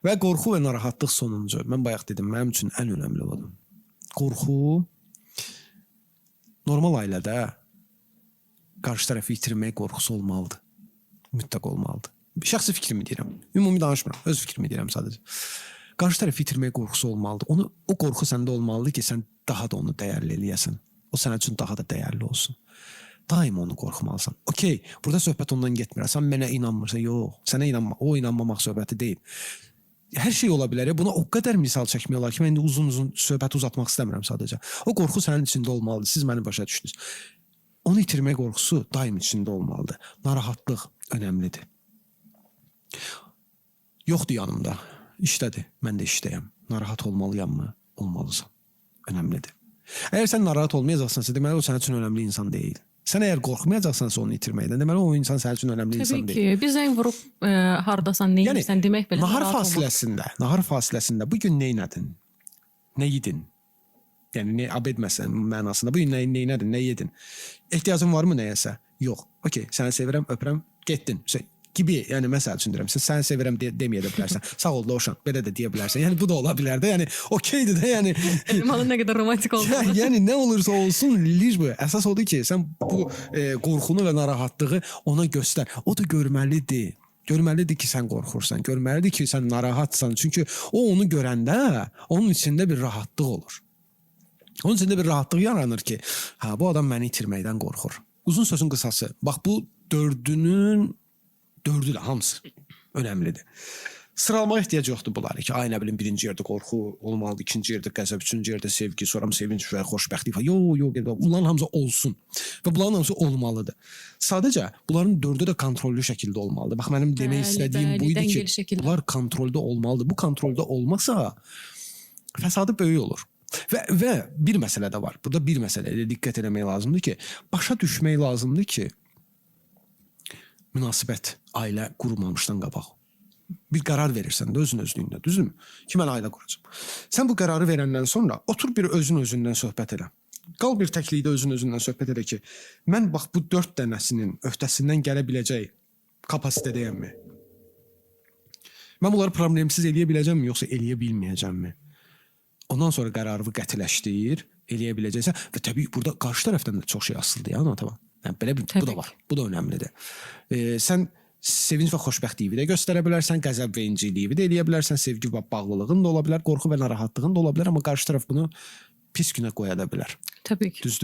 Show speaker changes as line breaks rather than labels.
Və qorxu və narahatlıq sonuncu. Mən bayaq dedim, mənim üçün ən önəmli odur. Qorxu normal ailədə qarşı tərəfi itirmək qorxusu olmalıdır. Mütləq olmalıdır. Şəxsi fikrimi deyirəm. Ümumi danışmıram. Öz fikrimi deyirəm sadəcə. Qarşı tərəfi itirmək qorxusu olmalıdır. O qorxu səndə olmalıdır ki, sən daha da onu dəyərli eləyəsən. O sənin üçün daha da dəyərli olsun. Daim onu qorxmalısan. Okey, burada söhbət ondan getmir. Sən mənə inanmırsan. Yox, sənə inanma. O inanmamaq söhbəti deyil. Hər şey ola bilər. Buna o qədər misal çəkmək olar ki, mən indi uzun-uzun söhbəti uzatmaq istəmirəm sadəcə. O qorxu sənin içində olmalıdır. Siz məni başa düşdünüz. Onu itirmək qorxusu daim içində olmalıdır. Narahatlıq önəmlidir. Yoxdur yanımda. İşdədir. Mən də işdəyəm. Narahat olmalıyammı? Olmalısan. Önəmlidir. Əgər sən narahat olmayacaqsansa, deməli o sənin üçün önəmli insan deyil. Sən əgər qorxmayacaqsansa onu itirməkdən, deməli o insan sənin üçün önəmli insan deyil.
Təbii ki, bir zəng vurub hardasan, nə edirsən demək belə.
Nahar fasiləsində bu gün nə edin? Nə yedin? Yəni nə abed mənasında bu gün nə edin, nə yedin? Ehtiyacın varmı nəyəsə? Yox. Okey, səni sevirəm, öpürəm, getdin. Gibi, yəni məsəl üçün deyirəm, sən səni sevirəm deməyə də bilərsən. Sağ ol, Loşan, belə də deyə bilərsən. Yəni bu da ola bilər də. Yəni okeydir də, yəni.
Elmanın nə qədər romantik olduğunu.
Yəni nə olursa olsun, lic bu. Əsas odur ki, sən bu qorxunu və narahatlığı ona göstər. O da görməlidir. Görməlidir ki, sən qorxursan. Görməlidir ki, sən narahatsan. Çünki o onu görəndə onun içində bir rahatlıq olur. Onun içində bir rahatlıq yaranır ki, ha bu adam məni itirməkdən qorxur. Uzun sözün qısası. Bax bu dördü də hamısı önəmlidir. Sıralamağa ehtiyac yoxdur bunları ki, ay nə bilim birinci yerdə qorxu olmalıdır, ikinci yerdə qəzəb, üçüncü yerdə sevgi, sonra sevinç və xoşbəxtlik falan. Yox, bunların hamısı olsun və bunların hamısı olmalıdır. Sadəcə bunların dördü də kontrollü şəkildə olmalıdır. Bax mənim demək istədiyim buydu ki, bunlar kontroldə olmalıdır. Bu kontroldə olmasa fəsadı böyük olur. Və bir məsələ də var. Burada bir məsələyə diqqət etmək lazımdır ki, başa düşmək lazımdır ki, münasibət ailə qurulmamışdan qabaq. Bir qərar verirsən də özün-özlüyündə, düzdürmü? Ki, mən ailə quracam. Sən bu qərarı verəndən sonra otur bir özün-özündən söhbət elə. Qal bir təklikdə özün-özündən söhbət elə ki, mən bax bu 4 dənəsinin öhdəsindən gələ biləcək kapasitədəyəmmi? Mən bunları problemsiz eləyə biləcəmmi, yoxsa eləyə bilməyəcəmmi? Ondan sonra qərarı qətiləşdir, eləyə biləcəksən və təbii burada qarşı tərəfdən də çox şey asılıdır ya, tamam. Yəni, belə bir, bu da var. Bu da önəmlidir. Sən sevinç və xoşbəxtliyi də göstərə bilərsən, qəzəb və inciliyi də eləyə bilərsən, sevgi və bağlılığın da ola bilər, qorxu və narahatlığın da ola bilər, amma qarşı tərəf bunu pis günə qoya da bilər.
Təbii ki.
Düzdür?